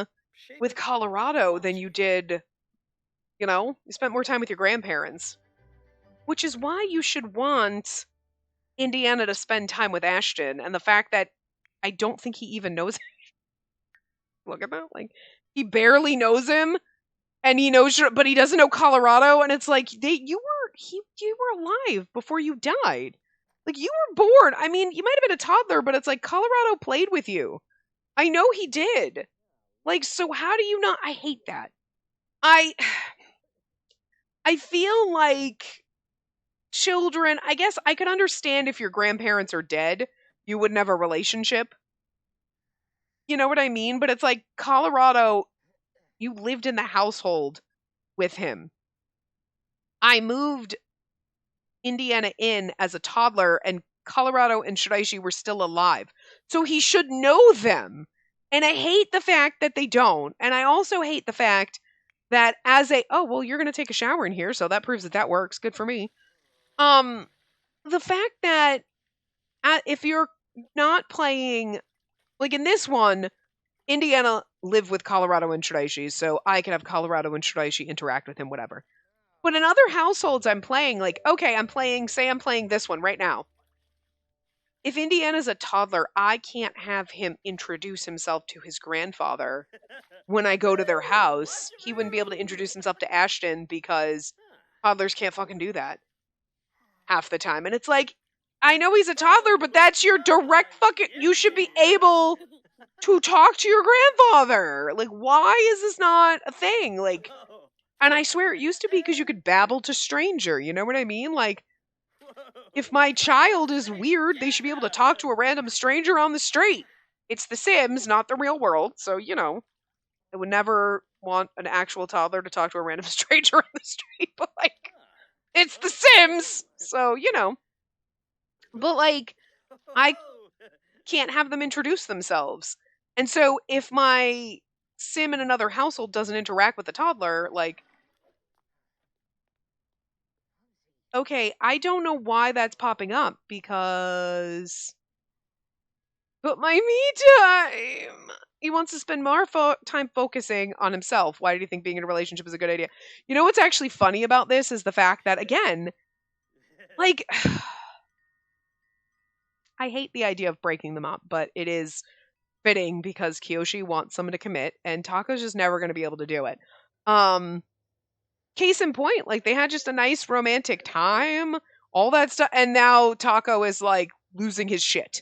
with Colorado than you did, you know? You spent more time with your grandparents. Which is why you should want Indiana to spend time with Ashton, and the fact that I don't think he even knows him. Look at that. Like, he barely knows him, and he knows, but he doesn't know Colorado, and it's like, you were alive before you died. Like, you were born. I mean, you might have been a toddler, but it's like, Colorado played with you. I know he did. Like, so how do you not? I hate that. I feel like children, I guess I could understand if your grandparents are dead, you wouldn't have a relationship. You know what I mean? But it's like Colorado, you lived in the household with him. I moved Indiana in as a toddler, and Colorado and Shiraishi were still alive. So he should know them. And I hate the fact that they don't. And I also hate the fact that oh, well, you're going to take a shower in here, so that proves that works. Good for me. The fact that if you're not playing, like in this one, Indiana lived with Colorado and Shiraishi, so I can have Colorado and Shiraishi interact with him, whatever. But in other households I'm playing, like, okay, I'm playing this one right now. If Indiana's a toddler, I can't have him introduce himself to his grandfather when I go to their house. He wouldn't be able to introduce himself to Ashton because toddlers can't fucking do that half the time. And it's like, I know he's a toddler, but that's your direct fucking, you should be able to talk to your grandfather. Like, why is this not a thing? Like, and I swear it used to be because you could babble to stranger. You know what I mean? Like, if my child is weird, they should be able to talk to a random stranger on the street. It's The Sims, not the real world. So, you know, I would never want an actual toddler to talk to a random stranger on the street. But, like, it's The Sims. So, you know. But, like, I can't have them introduce themselves. And so if my sim in another household doesn't interact with the toddler, like, okay, I don't know why that's popping up because, but my me time, He wants to spend more time focusing on himself. Why do you think being in a relationship is a good idea? You know what's actually funny about this is the fact that, again, like, I hate the idea of breaking them up, but it is fitting because Kiyoshi wants someone to commit, and Tako's just never going to be able to do it. Case in point, like, they had just a nice romantic time, all that stuff, and now Tako is, like, losing his shit.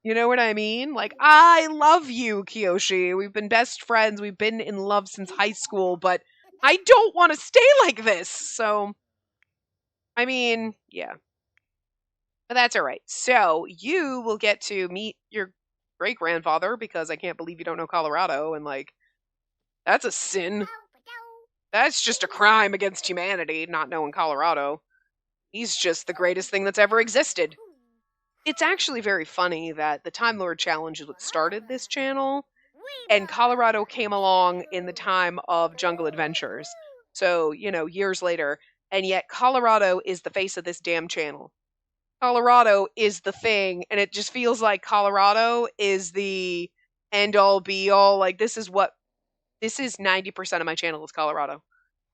You know what I mean? Like, I love you, Kiyoshi. We've been best friends. We've been in love since high school, but I don't want to stay like this. So, I mean, yeah. But that's all right. So, you will get to meet your great-grandfather because I can't believe you don't know Colorado, and, like, that's a sin. That's just a crime against humanity, not knowing Colorado. He's just the greatest thing that's ever existed. It's actually very funny that the Time Lord Challenge is what started this channel, and Colorado came along in the time of Jungle Adventures. So, you know, years later, and yet Colorado is the face of this damn channel. Colorado is the thing, and it just feels like Colorado is the end-all, be-all. Like, this is 90% of my channel is Colorado.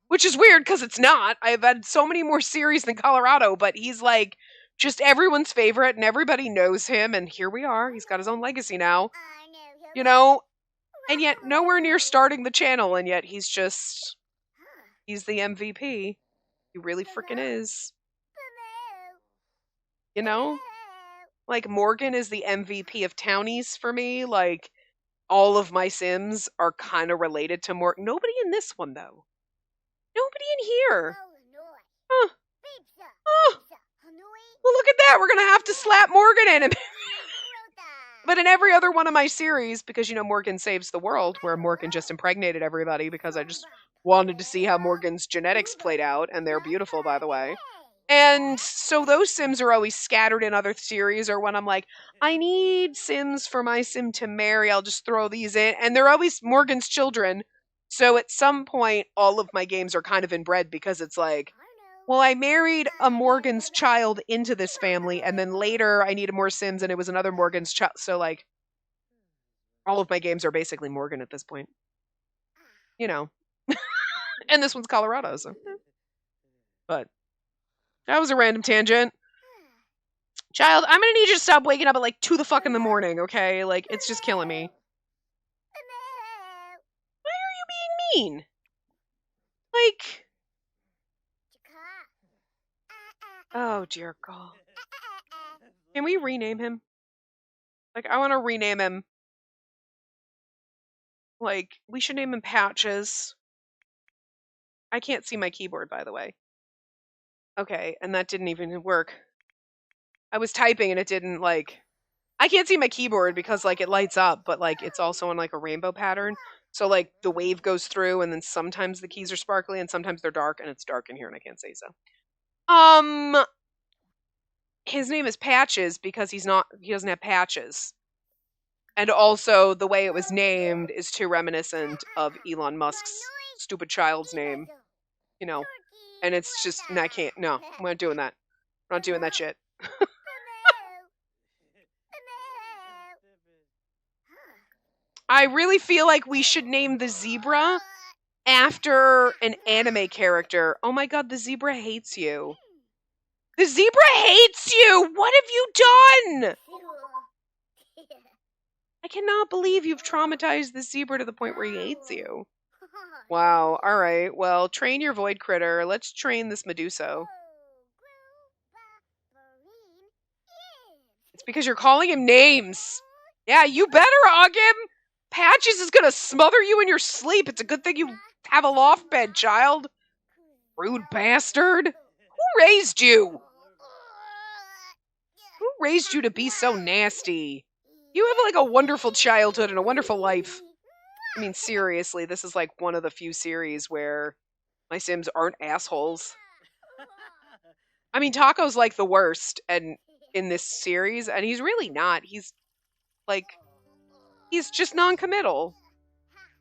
Which is weird, because it's not. I've had so many more series than Colorado, but he's, like, just everyone's favorite, and everybody knows him, and here we are. He's got his own legacy now. You know? And yet, nowhere near starting the channel, and yet he's the MVP. He really freaking is. You know? Like, Morgan is the MVP of townies for me. Like, all of my Sims are kind of related to Morgan. Nobody in this one, though. Nobody in here. Huh. Oh. Well, look at that. We're going to have to slap Morgan in. But in every other one of my series, because, you know, Morgan Saves the World, where Morgan just impregnated everybody because I just wanted to see how Morgan's genetics played out, and they're beautiful, by the way. And so those Sims are always scattered in other series, or when I'm like, I need Sims for my Sim to marry, I'll just throw these in. And they're always Morgan's children. So at some point, all of my games are kind of inbred because it's like, well, I married a Morgan's child into this family, and then later I needed more Sims, and it was another Morgan's child. So, like, all of my games are basically Morgan at this point. You know. And this one's Colorado, so. But that was a random tangent. Child, I'm gonna need you to stop waking up at, like, 2 the fuck in the morning, okay? Like, it's just killing me. Why are you being mean? Like... Oh, dear God. Can we rename him? Like, I want to rename him. Like, we should name him Patches. I can't see my keyboard, by the way. Okay, and that didn't even work. I was typing and it didn't, like... I can't see my keyboard because, like, it lights up, but, like, it's also in, like, a rainbow pattern. So, like, the wave goes through, and then sometimes the keys are sparkly, and sometimes they're dark, and it's dark in here, and I can't say so. His name is Patches because he doesn't have patches. And also, the way it was named is too reminiscent of Elon Musk's stupid child's name. You know, and it's just, no, I can't, no, I'm not doing that. I'm not doing that shit. I really feel like we should name the zebra after an anime character. Oh my God, the zebra hates you. The zebra hates you! What have you done? I cannot believe you've traumatized the zebra to the point where he hates you. Wow, alright, well, train your void critter. Let's train this Meduso. It's because you're calling him names. Yeah, you better hug him! Patches is gonna smother you in your sleep. It's a good thing you have a loft bed, child. Rude bastard. Who raised you? Who raised you to be so nasty? You have, like, a wonderful childhood and a wonderful life. I mean, seriously, this is, like, one of the few series where my Sims aren't assholes. I mean, Taco's, like, the worst and in this series, and he's really not. He's, like, he's just non-committal.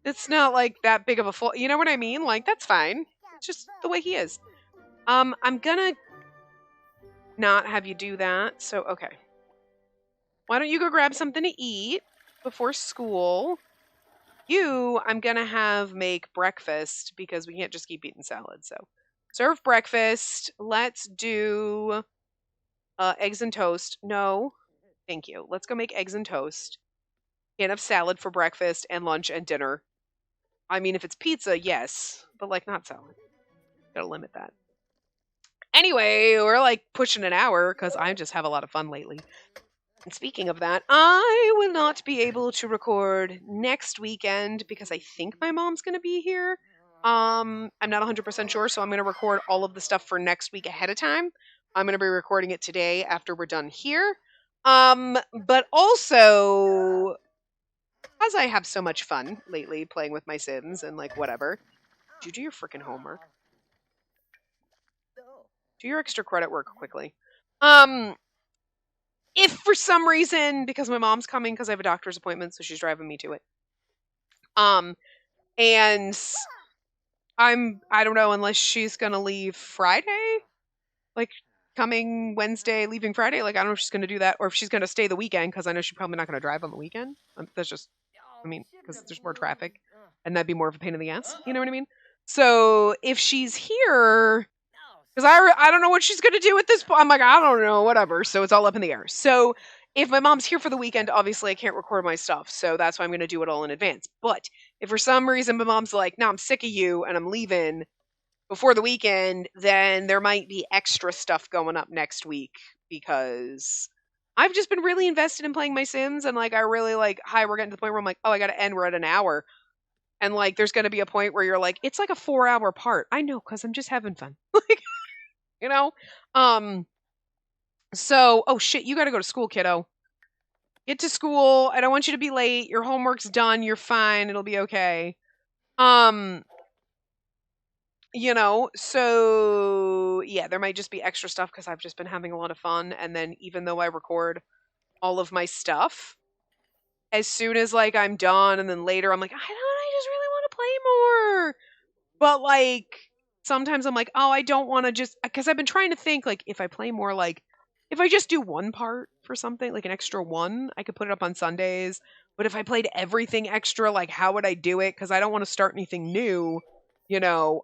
It's not, like, that big of a fool. You know what I mean? Like, that's fine. It's just the way he is. I'm gonna not have you do that. So, okay. Why don't you go grab something to eat before school? You, I'm going to have make breakfast because we can't just keep eating salad. So serve breakfast. Let's do eggs and toast. No, thank you. Let's go make eggs and toast. Can't have salad for breakfast and lunch and dinner. I mean, if it's pizza, yes, but like not salad. Gotta limit that. Anyway, we're like pushing an hour because I just have a lot of fun lately. And speaking of that, I will not be able to record next weekend because I think my mom's going to be here. I'm not 100% sure, so I'm going to record all of the stuff for next week ahead of time. I'm going to be recording it today after we're done here. But also, as I have so much fun lately playing with my Sims and like whatever, did you do your freaking homework? Do your extra credit work quickly. If for some reason, because my mom's coming because I have a doctor's appointment, so she's driving me to it. And I don't know, unless she's gonna leave Friday, like coming Wednesday, leaving Friday. Like I don't know if she's gonna do that or if she's gonna stay the weekend because I know she's probably not gonna drive on the weekend. That's just, I mean, because there's more traffic, and that'd be more of a pain in the ass. You know what I mean? So if she's here, because I don't know what she's going to do at this point. I'm like, I don't know, whatever. So it's all up in the air. So if my mom's here for the weekend, obviously I can't record my stuff. So that's why I'm going to do it all in advance. But if for some reason my mom's like, no, I'm sick of you and I'm leaving before the weekend, then there might be extra stuff going up next week because I've just been really invested in playing my Sims. And like, I really like, hi, we're getting to the point where I'm like, oh, I got to end. We're at an hour. And like, there's going to be a point where you're like, it's like a 4-hour part. I know, because I'm just having fun. Like, you know? So, oh shit, you gotta go to school, kiddo. Get to school. I don't want you to be late. Your homework's done. You're fine. It'll be okay. So yeah, there might just be extra stuff because I've just been having a lot of fun. And then even though I record all of my stuff, as soon as like I'm done and then later I'm like, I just really want to play more. But like sometimes I'm like, oh, I don't want to just, because I've been trying to think like if I play more, like if I just do one part for something, like an extra one, I could put it up on Sundays. But if I played everything extra, like how would I do it? Because I don't want to start anything new, you know.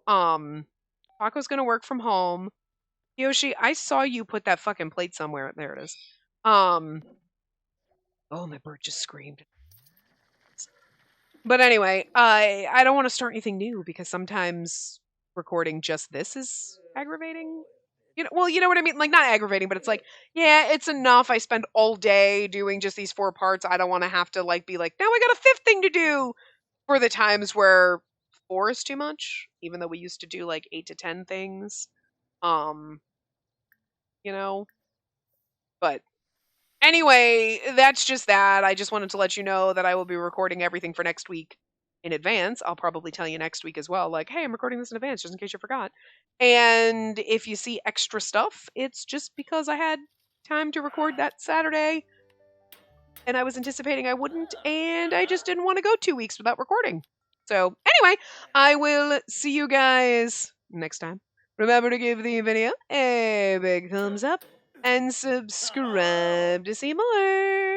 Paco's gonna work from home. Yoshi, I saw you put that fucking plate somewhere. There it is. Oh, my bird just screamed. But anyway, I don't want to start anything new because sometimes recording just this is aggravating. You know, well, you know what I mean? Like not aggravating, but it's like, yeah, it's enough. I spend all day doing just these 4 parts. I don't want to have to like be like, now I got a 5th thing to do for the times where 4 is too much, even though we used to do like 8 to 10 things. You know, but anyway, that's just that. I just wanted to let you know that I will be recording everything for next week in advance. I'll probably tell you next week as well, like, hey, I'm recording this in advance just in case you forgot. And if you see extra stuff, it's just because I had time to record that Saturday and I was anticipating I wouldn't, and I just didn't want to go 2 weeks without recording. So anyway, I will see you guys next time. Remember to give the video a big thumbs up and subscribe to see more.